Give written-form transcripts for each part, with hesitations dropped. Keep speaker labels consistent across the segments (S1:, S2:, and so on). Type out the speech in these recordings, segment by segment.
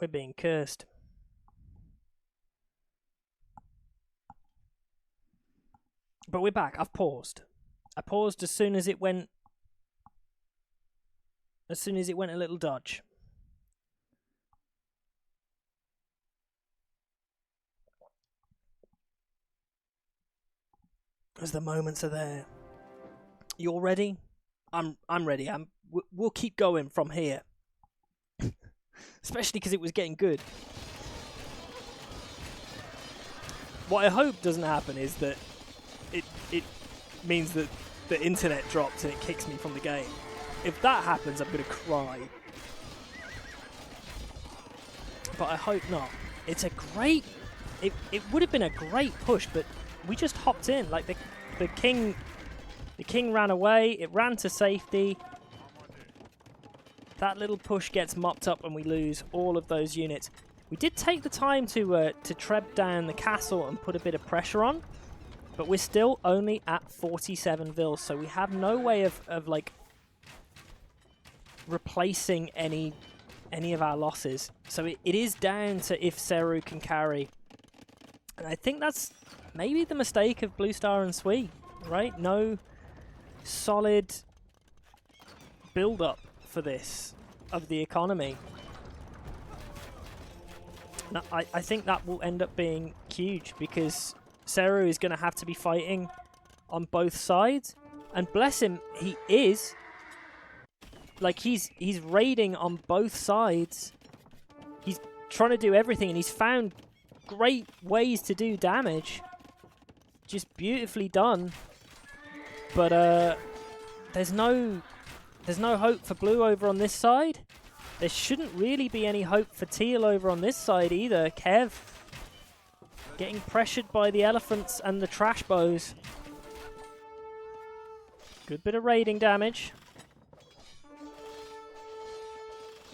S1: We're being cursed. But we're back. I've paused. I paused as soon as it went. As soon as it went a little dodge. As the moments are there. You all ready? I'm ready. We'll keep going from here. Especially because it was getting good. What I hope doesn't happen is that it means that the internet drops and it kicks me from the game. If that happens, I'm going to cry. But I hope not. It's a great... It would have been a great push, but we just hopped in. Like, the king ran away. It ran to safety. That little push gets mopped up and we lose all of those units. We did take the time to treb down the castle and put a bit of pressure on. But we're still only at 47 vils, so we have no way of like replacing any of our losses. So it is down to if Seru can carry. And I think that's maybe the mistake of Blue Star and Sui, right? No solid build-up for this of the economy. Now, I think that will end up being huge because Seru is going to have to be fighting on both sides. And bless him, he is. Like, he's raiding on both sides. He's trying to do everything, and he's found great ways to do damage. Just beautifully done. But there's no hope for Blue over on this side. There shouldn't really be any hope for Teal over on this side either. Kev getting pressured by the elephants and the trash bows. Good bit of raiding damage.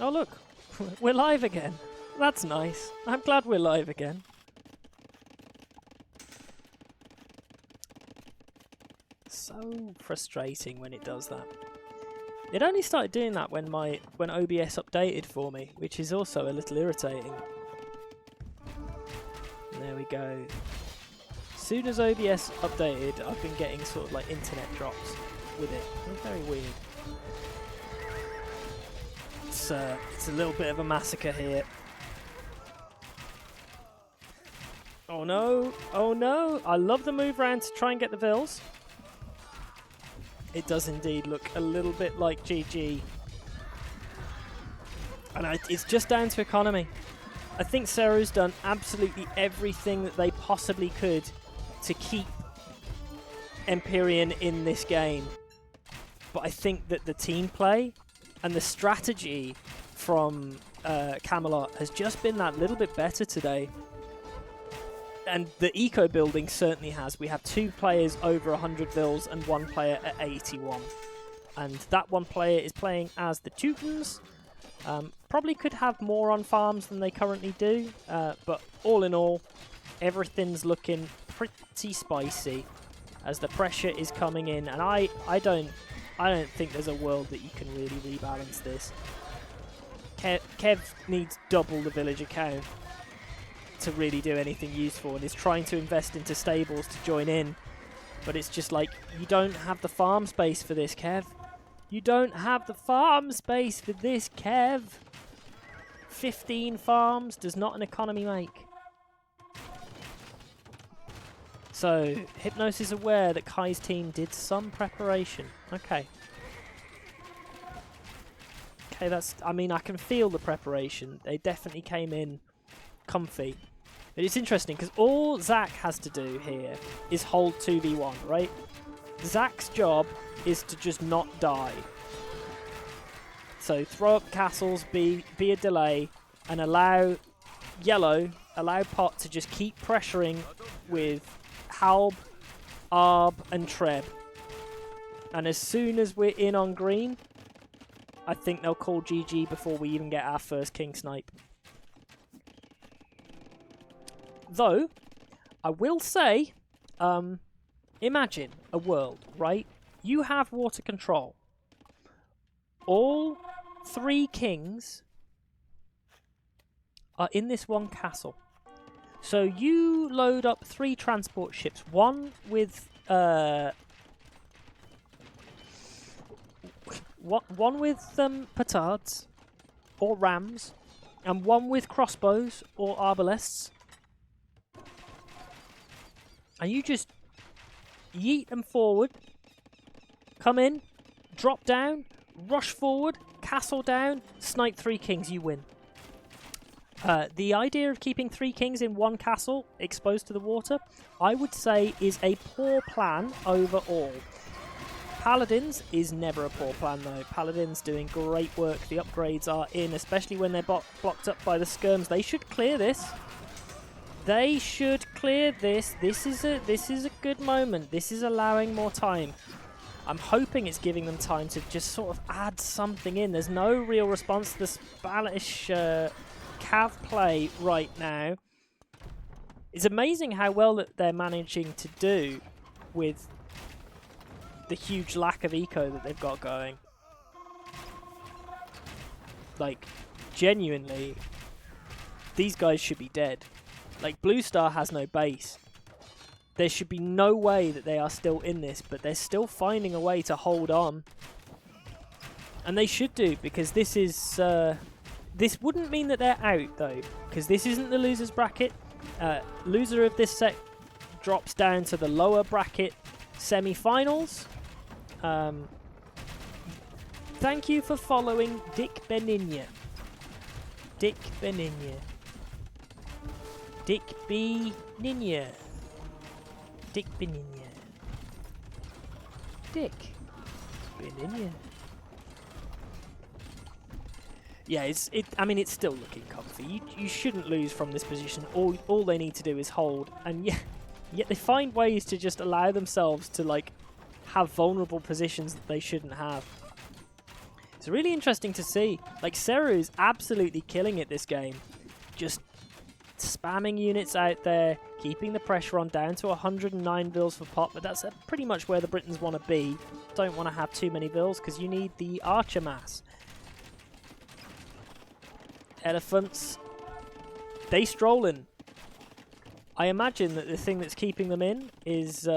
S1: Oh look, we're live again. That's nice. I'm glad we're live again. So frustrating when it does that. It only started doing that when OBS updated for me, which is also a little irritating. There we go. As soon as OBS updated, I've been getting sort of like internet drops with it. It's very weird. It's a little bit of a massacre here. Oh no! Oh no! I love the move around to try and get the vills. It does indeed look a little bit like GG. And it's just down to economy. I think Seru's done absolutely everything that they possibly could to keep Empyrean in this game. But I think that the team play and the strategy from Camelot has just been that little bit better today. And the eco building certainly has. We have 2 players over 100 vils and 1 player at 81. And that 1 player is playing as the Teutons. Probably could have more on farms than they currently do. But all in all, everything's looking pretty spicy as the pressure is coming in. And I don't think there's a world that you can really rebalance this. Kev needs double the villager count to really do anything useful, and is trying to invest into stables to join in. But it's just like, you don't have the farm space for this, Kev. You don't have the farm space for this, Kev. 15 farms does not an economy make. So, Hypnos is aware that Kai's team did some preparation. Okay. Okay, that's... I mean, I can feel the preparation. They definitely came in comfy. But it's interesting, because all Zach has to do here is hold 2v1, right? Zach's job is to just not die. So throw up castles, be a delay, and allow Pot to just keep pressuring with Halb, Arb, and Treb. And as soon as we're in on green, I think they'll call GG before we even get our first King Snipe. Though, I will say, imagine a world, right? You have water control. All 3 kings are in this one castle. So you load up 3 transport ships, one with petards or rams, and one with crossbows or arbalests, and you just yeet them forward, come in, drop down, rush forward, castle down, snipe 3 kings, you win. The idea of keeping 3 kings in one castle exposed to the water, I would say, is a poor plan overall. Paladins is never a poor plan though. Paladins doing great work. The upgrades are in, especially when they're blocked up by the skirms. They should clear this. They should clear this. This is a good moment. This is allowing more time. I'm hoping it's giving them time to just sort of add something in. There's no real response to the Spanish Cav play right now. It's amazing how well that they're managing to do with the huge lack of eco that they've got going. Like, genuinely, these guys should be dead. Like, Blue Star has no base. There should be no way that they are still in this, but they're still finding a way to hold on. And they should do, because this is... this wouldn't mean that they're out, though, because this isn't the loser's bracket. Loser of this set drops down to the lower bracket semi-finals. Thank you for following Dick Benigna. Dick Benigna. Dick Benigna. Dick Benigna. Dick Benigna. Yeah, I mean, it's still looking comfy. You shouldn't lose from this position. All they need to do is hold, and yet they find ways to just allow themselves to, like, have vulnerable positions that they shouldn't have. It's really interesting to see. Like, Seru is absolutely killing it this game. Just spamming units out there, keeping the pressure on, down to 109 vils for pop, but that's pretty much where the Britons want to be. Don't want to have too many vils because you need the archer mass. Elephants, they strolling. I imagine that the thing that's keeping them in is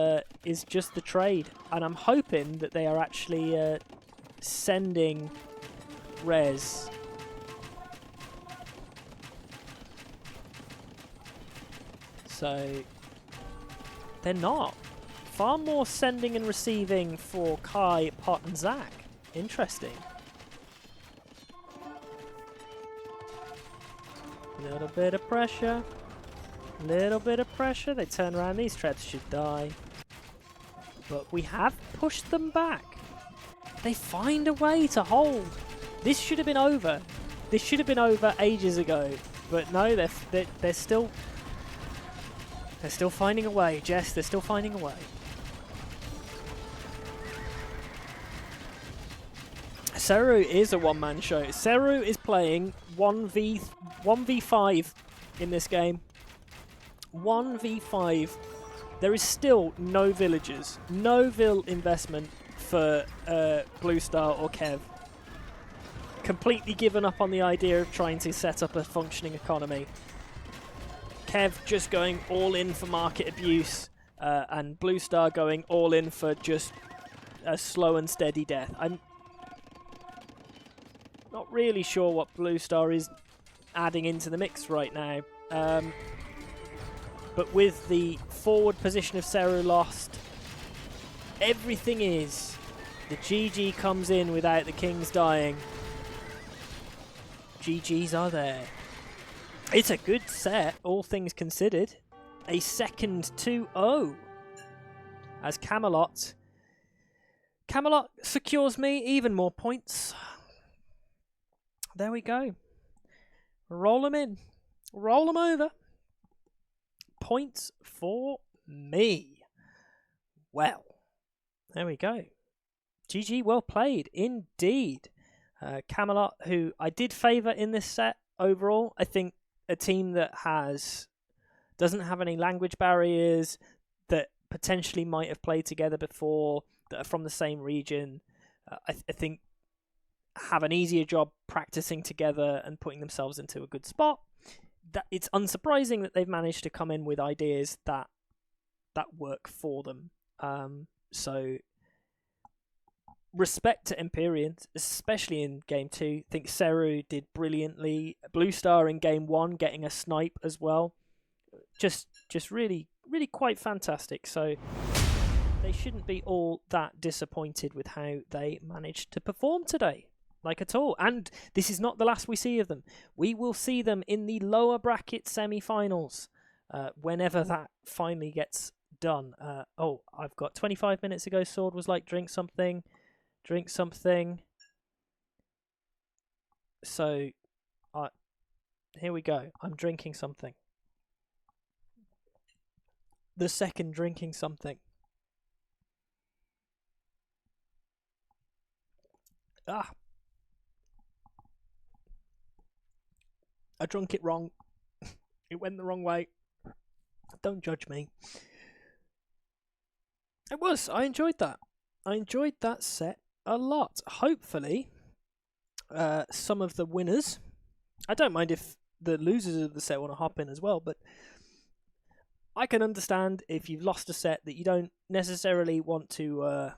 S1: just the trade, and I'm hoping that they are actually sending res. So they're not. Far more sending and receiving for Kai, Pot, and Zach. Interesting. Little bit of pressure. Little bit of pressure. They turn around. These traps should die. But we have pushed them back. They find a way to hold. This should have been over. This should have been over ages ago. But no, they're still finding a way. Jess, they're still finding a way. Seru is a one-man show. Seru is playing 1v5 in this game. 1v5. There is still no villagers. No vill investment for Blue Star or Kev. Completely given up on the idea of trying to set up a functioning economy. Kev just going all in for market abuse, and Blue Star going all in for just a slow and steady death. I'm not really sure what Blue Star is adding into the mix right now. But with the forward position of Seru lost, everything is. The GG comes in without the Kings dying. GGs are there. It's a good set, all things considered. A second 2-0. As Camelot secures me even more points. There we go. Roll them in. Roll them over. Points for me. Well, there we go. GG, well played indeed. Camelot, who I did favour in this set overall. I think a team that doesn't have any language barriers, that potentially might have played together before, that are from the same region, I think have an easier job practicing together and putting themselves into a good spot. that it's unsurprising that they've managed to come in with ideas that work for them. So respect to Empyrean, especially in game 2. I think Seru did brilliantly. Blue Star in game 1 getting a snipe as well. Just really, really quite fantastic. So they shouldn't be all that disappointed with how they managed to perform today. Like at all. And this is not the last we see of them. We will see them in the lower bracket semi-finals whenever that finally gets done. I've got 25 minutes ago. Sword was like, drink something. So, here we go. I'm drinking something. The second drinking something. I drunk it wrong. It went the wrong way. Don't judge me. I enjoyed that. I enjoyed that set a lot. Hopefully, some of the winners. I don't mind if the losers of the set want to hop in as well, but I can understand if you've lost a set that you don't necessarily want to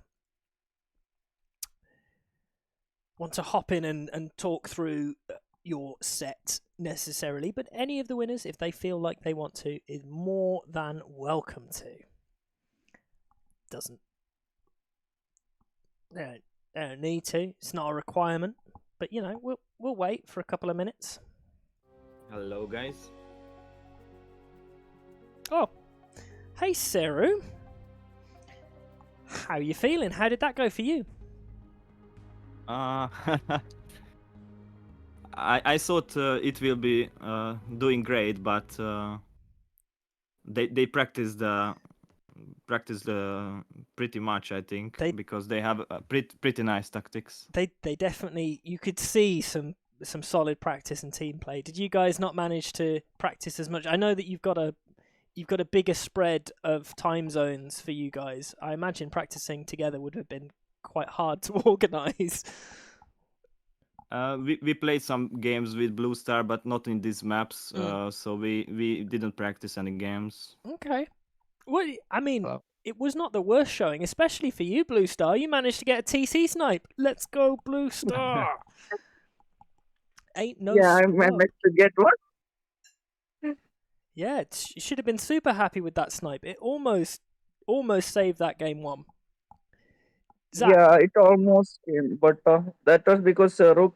S1: hop in and talk through your set necessarily, but any of the winners, if they feel like they want to, is more than welcome to. They don't need to. It's not a requirement, but we'll wait for a couple of minutes.
S2: Hello, guys.
S1: Oh, hey Seru. How you feeling? How did that go for you?
S2: I thought it will be doing great, but they practiced pretty much, I think, because they have pretty nice tactics.
S1: They definitely, you could see some solid practice and team play. Did you guys not manage to practice as much? I know that you've got a bigger spread of time zones for you guys. I imagine practicing together would have been quite hard to organize.
S2: We played some games with Blue Star, but not in these maps, so we didn't practice any games.
S1: Okay. Well, I mean, it was not the worst showing, especially for you, Blue Star. You managed to get a TC snipe. Let's go, Blue Star! Ain't no
S3: I managed to get one.
S1: Yeah, you should have been super happy with that snipe. It almost saved that game 1. Zach?
S3: Yeah, it almost came, but that was because Rook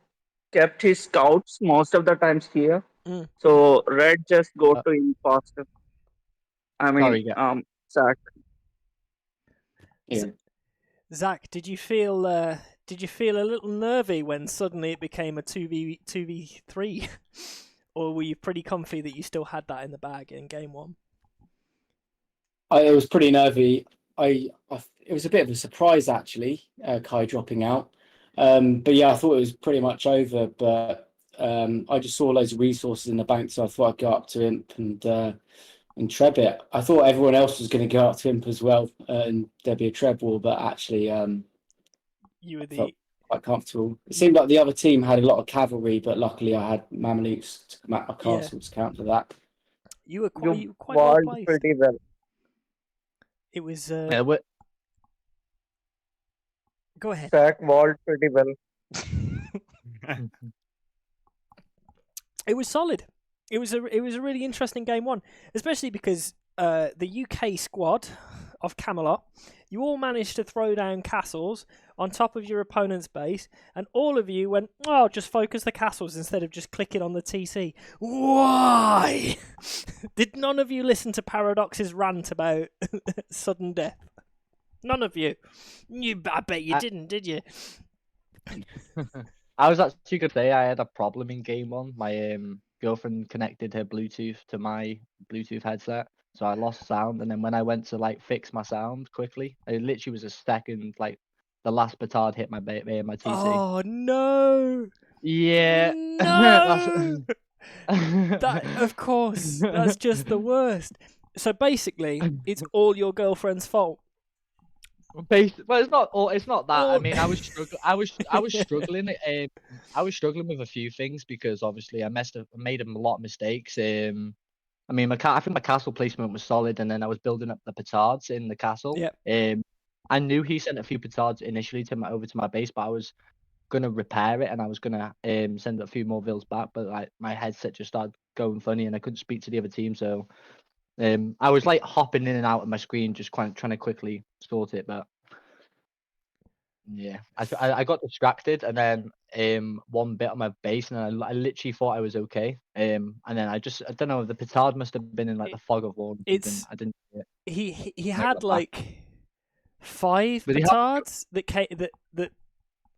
S3: kept his scouts most of the times here. So Red just go to him faster. I mean, Zach.
S4: Yeah.
S1: Zach, did you feel a little nervy when suddenly it became a 2v3? Or were you pretty comfy that you still had that in the bag in game 1?
S4: It was pretty nervy. It was a bit of a surprise actually, Kai dropping out. But yeah, I thought it was pretty much over. But I just saw loads of resources in the bank, so I thought I'd go up to Imp and treb it. I thought everyone else was going to go up to Imp as well, and there'd be a treb war. But actually,
S1: you were
S4: quite comfortable. It seemed like the other team had a lot of cavalry, but luckily I had Mamelukes to come out my castle to counter that.
S1: You were quite well placed.
S3: Pretty well.
S1: It was.
S5: Go
S1: ahead.
S3: Zach walled pretty well.
S1: It was solid. It was a really interesting game 1, especially because the UK squad of Camelot, you all managed to throw down castles on top of your opponent's base, and all of you went, just focus the castles instead of just clicking on the TC. Why? Did none of you listen to Paradox's rant about sudden death? None of you. I bet you didn't, did you?
S5: I was actually going to say I had a problem in game 1. My girlfriend connected her Bluetooth to my Bluetooth headset, so I lost sound. And then when I went to fix my sound quickly, it literally was a second. The last petard hit my TC.
S1: Oh no!
S5: Yeah.
S1: No. That, of course, that's just the worst. So basically, it's all your girlfriend's fault.
S5: Well, it's not. It's not that. I
S1: Oh.
S5: mean, I was struggling. I was struggling. I was struggling with a few things because obviously I made a lot of mistakes. I mean, I think my castle placement was solid, and then I was building up the petards in the castle.
S1: Yeah.
S5: I knew he sent a few petards initially over to my base, but I was gonna repair it, and I was gonna send a few more vills back, but like my headset just started going funny, and I couldn't speak to the other team, so I was like hopping in and out of my screen, just trying to quickly sort it, but yeah, I got distracted, and then one bit on my base, and I literally thought I was okay, and then I don't know, the petard must have been in like the fog of war or something.
S1: It's
S5: I didn't see it.
S1: he
S5: I
S1: had
S5: got back.
S1: like 5
S5: But he had-
S1: petards that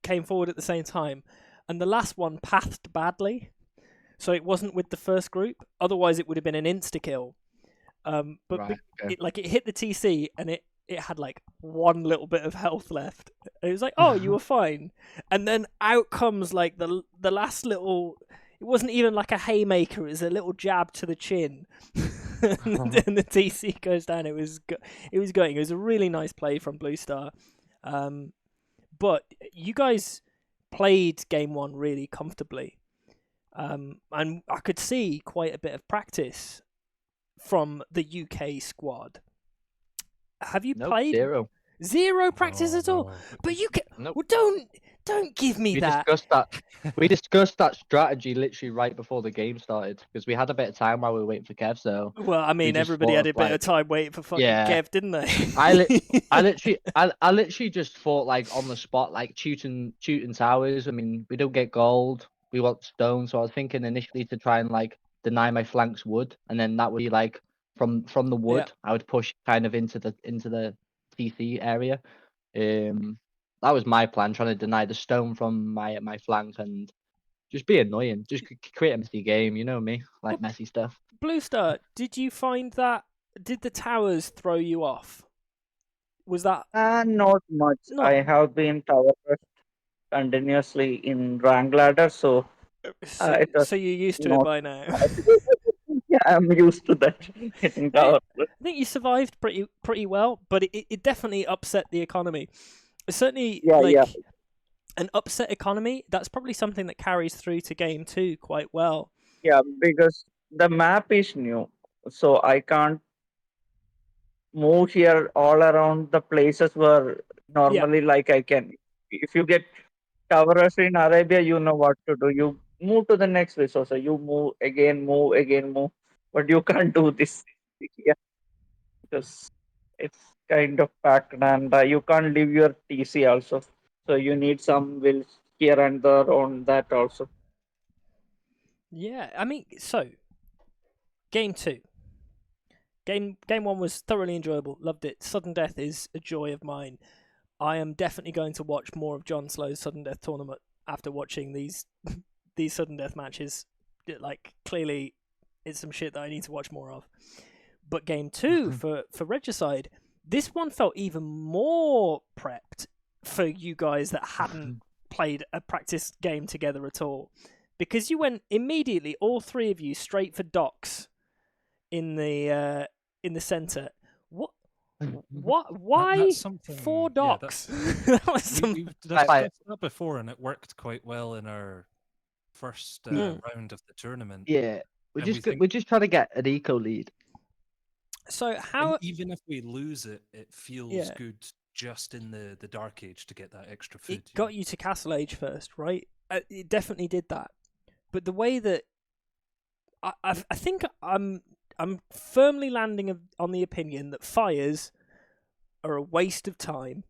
S1: came forward at the same time, and the last one pathed badly, so it wasn't with the first group. Otherwise, it would have been an insta kill. But
S5: Right, okay.
S1: it hit the TC, and it had like one little bit of health left. And it was like, oh, you were fine, and then out comes like the last little. It wasn't even like a haymaker; it was a little jab to the chin, and the TC goes down. It was going. It was a really nice play from Blue Star, but you guys played game 1 really comfortably, and I could see quite a bit of practice from the UK squad. Have you
S5: Nope,
S1: played? Zero practice at all.
S6: no.
S5: Oh,
S1: But you can.
S5: Nope.
S1: Well, don't give me
S5: We
S1: that.
S5: discussed that. We discussed that strategy literally right before the game started because we had a bit of time while we were waiting for Kev. So
S1: Well, I mean,
S5: just
S1: everybody
S5: thought
S1: had a
S5: of,
S1: bit of
S5: like-
S1: time waiting for fucking
S5: Yeah.
S1: Kev, didn't they?
S5: I literally just thought like on the spot, like shooting towers. I mean, we don't get gold, we want stone. So I was thinking initially to try and like deny my flanks wood, and then that would be like from the wood, I would push kind of into the TC area. That was my plan, trying to deny the stone from my flank and just be annoying, just create a messy game. You know me, like messy stuff.
S1: Blue Star, did you find that? Did the towers throw you off? Was that
S3: Not much.
S1: No.
S3: I have been tower pressed continuously in rank ladder, so it was
S1: so you're used to it
S3: not.
S1: by now?
S3: Yeah, I'm used to that. Hitting tower press.
S1: I think you survived pretty well, but it definitely upset the economy. Certainly,
S3: Yeah,
S1: like
S3: yeah.
S1: an upset economy, that's probably something that carries through to game 2 quite well.
S3: Yeah, because the map is new, so I can't move here all around the places where normally like I can. If you get towers in Arabia, you know what to do. You move to the next resource. So you move again, move. But you can't do this here because it's kind of packed and you can't leave your TC also. So you need some wills here and there on that also.
S1: Yeah, I mean, so game 2. Game 1 was thoroughly enjoyable. Loved it. Sudden Death is a joy of mine. I am definitely going to watch more of John Slow's Sudden Death tournament after watching these Sudden Death matches. Like, clearly, it's some shit that I need to watch more of. But game 2 for Regicide, this one felt even more prepped for you guys that hadn't played a practice game together at all, because you went immediately, all 3 of you, straight for docks in the center. Why
S6: That's something,
S1: 4
S6: yeah,
S1: docks? That was something.
S6: We've discussed that before, and it worked quite well in our first round of the tournament.
S5: Yeah,
S6: And
S5: we're just trying to get an eco lead.
S1: So
S6: And
S1: how?
S6: even if we lose it, it feels
S1: Yeah.
S6: good just in the Dark Age to get that extra food.
S1: It got you to Castle Age first, right? It definitely did that. But the way that I think I'm firmly landing on the opinion that fires are a waste of time.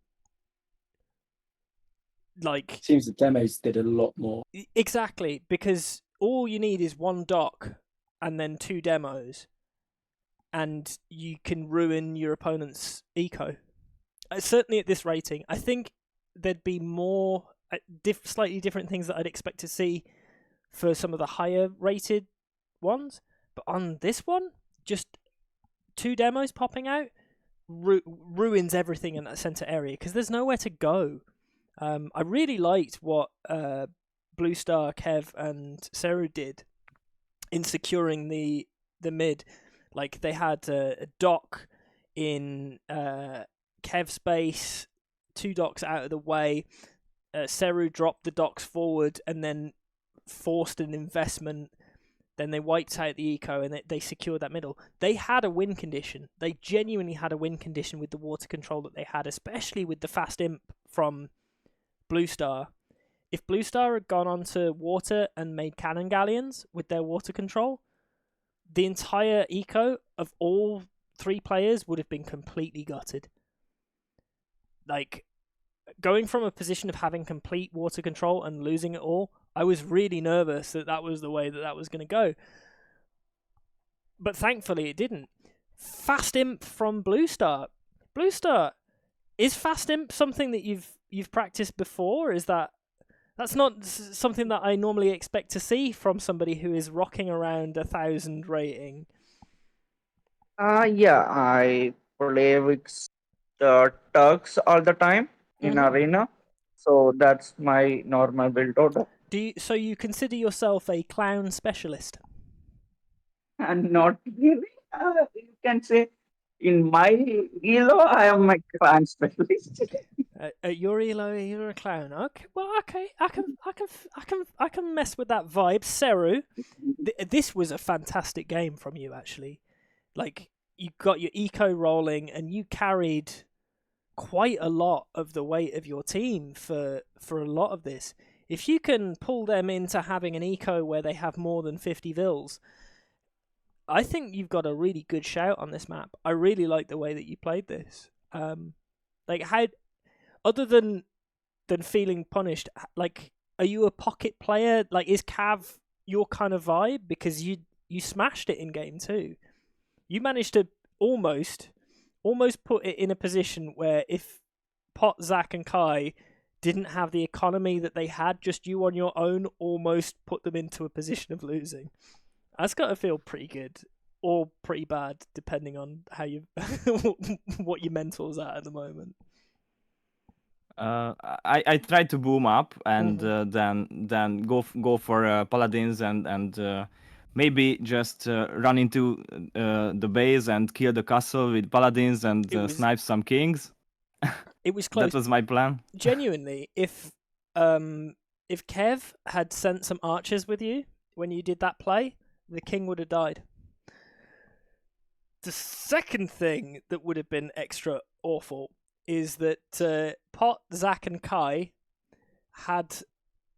S1: Like,
S4: Seems the demos did a lot more.
S1: exactly, because all you need is 1 dock and then 2 demos, and you can ruin your opponent's eco. Certainly at this rating, I think there'd be more slightly different things that I'd expect to see for some of the higher rated ones, but on this one, just 2 demos popping out ruins everything in that center area because there's nowhere to go. I really liked what Blue Star, Kev, and Seru did in securing the mid. Like, they had a dock in Kev's base. 2 docks out of the way. Seru dropped the docks forward and then forced an investment. Then they wiped out the eco and they secured that middle. They had a win condition. They genuinely had a win condition with the water control that they had, especially with the fast imp from Blue Star. If Blue Star had gone onto water and made cannon galleons with their water control, the entire eco of all 3 players would have been completely gutted. Like, going from a position of having complete water control and losing it all, I was really nervous that was the way that was going to go. But thankfully it didn't. Fast imp from Blue Star. Blue Star, is fast imp something that you've practiced before? That's not something that I normally expect to see from somebody who is rocking around 1,000 rating.
S3: Yeah, I play with Turks all the time in arena, so that's my normal build order.
S1: So you consider yourself a clown specialist?
S3: And not really. You can say in my elo, I am a clan specialist.
S1: At your elo, you're a clown. Okay, well, okay, I can mess with that vibe. Seru, this was a fantastic game from you, actually. Like, you got your eco rolling, and you carried quite a lot of the weight of your team for a lot of this. If you can pull them into having an eco where they have more than 50 vills, I think you've got a really good shout on this map. I really like the way that you played this. Like, how, other than feeling punished, like, are you a pocket player? Like, is Cav your kind of vibe? Because you smashed it in game 2. You managed to almost put it in a position where if Pot, Zach, and Kai didn't have the economy that they had, just you on your own, almost put them into a position of losing. That's got to feel pretty good or pretty bad, depending on how you what your mental's at the moment.
S2: I tried to boom up and then go for paladins and maybe just run into the base and kill the castle with paladins and snipe some kings.
S1: It was close.
S2: That was my plan.
S1: Genuinely, if Kev had sent some archers with you when you did that play, the king would have died. The second thing that would have been extra awful is that Pot, Zach, and Kai had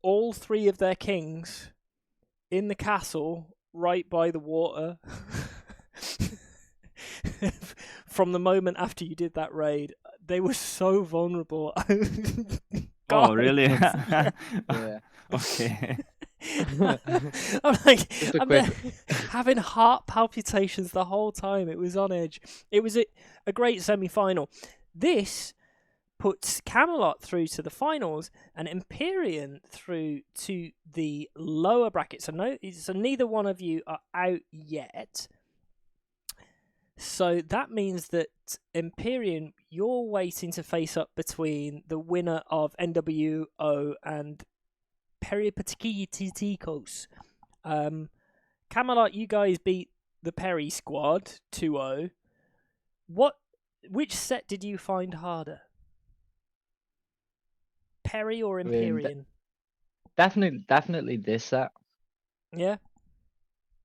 S1: all 3 of their kings in the castle right by the water from the moment after you did that raid. They were so vulnerable.
S2: Oh, really?
S5: Yeah.
S2: Okay.
S1: I'm like, having heart palpitations the whole time. It was on edge. It was a great semi-final. This puts Camelot through to the finals and Empyrean through to the lower bracket. So neither one of you are out yet. So that means that Empyrean, you're waiting to face up between the winner of NWO and Peripatikos. Camelot, you guys beat the Perry squad 2-0. Which set did you find harder? Perry or Empyrean?
S5: Definitely this set.
S1: Yeah.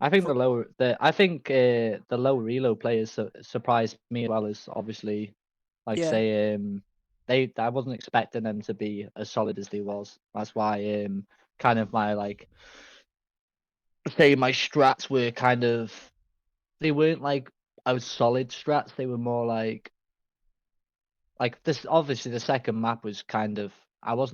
S5: I think the lower elo players surprised me as well, as obviously, like say, I wasn't expecting them to be as solid as they was. That's why kind of my my strats were kind of, they weren't like solid strats. They were more like this. Obviously, the second map was kind of, I was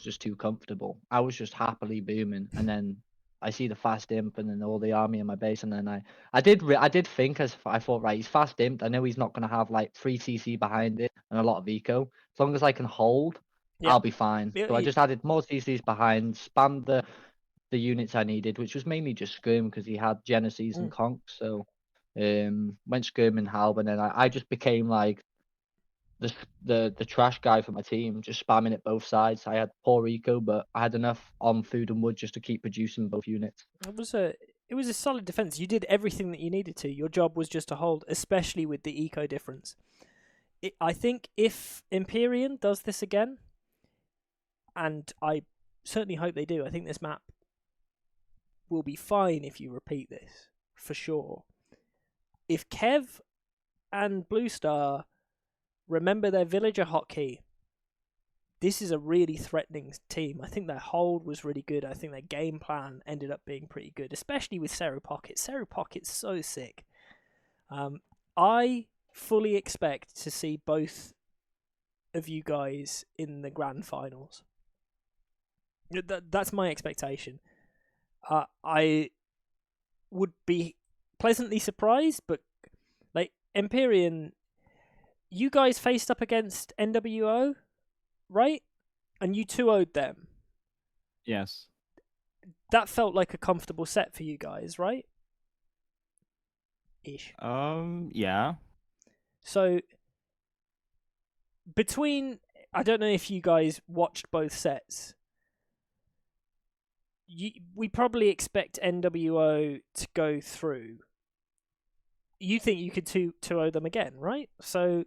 S5: just too comfortable. I was just happily booming, and then I see the fast imp and then all the army in my base, and then I did think, I thought, right, he's fast imped. I know he's not going to have like 3 CC behind it and a lot of eco. As long as I can hold, I'll be fine. So I just added more CCs behind, spammed the units I needed, which was mainly just Skirm because he had Genesis and Conks. So went Skirm and Halb, and then I just became like the trash guy for my team, just spamming it both sides. I had poor eco, but I had enough on food and wood just to keep producing both units.
S1: It was a solid defense. You did everything that you needed to. Your job was just to hold, especially with the eco difference. I think if Empyrean does this again, and I certainly hope they do, I think this map will be fine if you repeat this, for sure. If Kev and Blue Star remember their villager hotkey, this is a really threatening team. I think their hold was really good. I think their game plan ended up being pretty good, especially with Seru Pocket. Seru Pocket's so sick. I fully expect to see both of you guys in the grand finals. That's my expectation. I would be pleasantly surprised, but like Empyrean, you guys faced up against NWO, right? And you 2-0'd them.
S2: Yes.
S1: That felt like a comfortable set for you guys, right? Ish.
S2: Yeah.
S1: So between, I don't know if you guys watched both sets. We probably expect NWO to go through. You think you could 2-0 them again, right? So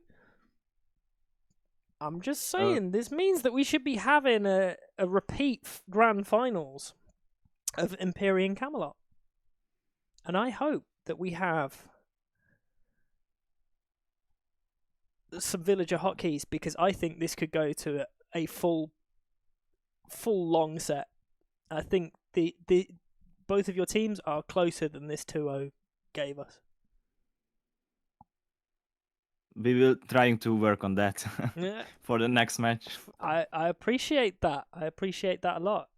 S1: I'm just saying, this means that we should be having a repeat grand finals of Empyrean Camelot. And I hope that we have some villager hotkeys, because I think this could go to a full long set. I think the both of your teams are closer than this 2-0 gave us.
S2: We will trying to work on that
S1: Yeah.
S2: for the next match.
S1: I appreciate that. I appreciate that a lot.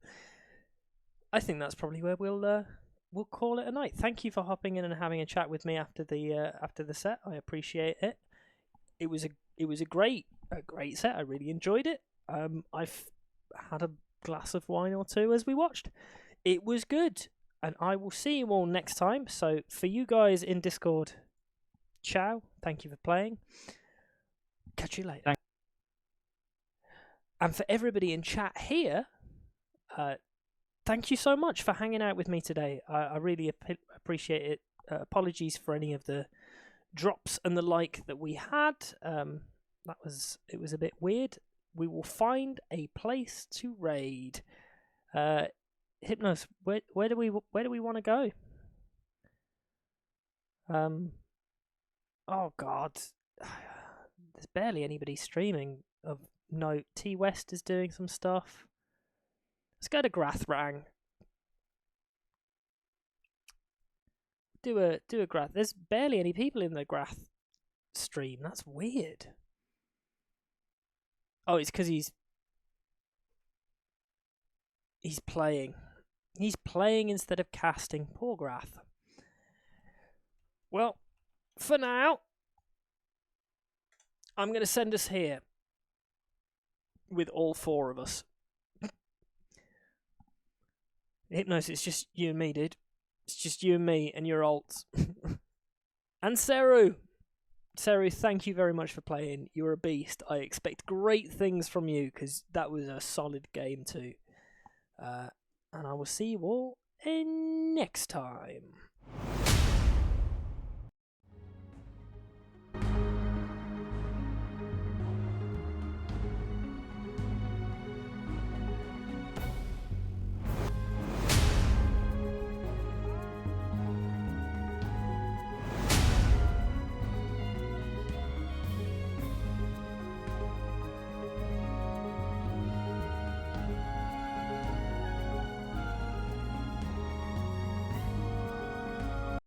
S1: I think that's probably where we'll call it a night. Thank you for hopping in and having a chat with me after the set. I appreciate it. It was a great set. I really enjoyed it. I've had a glass of wine or two as we watched. It was good, and I will see you all next time. So for you guys in Discord, ciao. Thank you for playing. Catch you later.
S2: Thanks.
S1: And for everybody in chat here, thank you so much for hanging out with me today. I really appreciate it. Apologies for any of the drops and the like that we had. It was a bit weird. We will find a place to raid. Hypnos, where do we want to go? Oh God, there's barely anybody streaming of note. T West is doing some stuff. Let's go to Grathrang. Do a Grath. There's barely any people in the Grath stream. That's weird. Oh, it's because he's playing. He's playing instead of casting. Poor Grath. Well, for now, I'm going to send us here with all four of us. Hypnos, it's just you and me, dude. It's just you and me and your alts. And Seru. Seru, thank you very much for playing. You're a beast. I expect great things from you, because that was a solid game too. And I will see you all next time.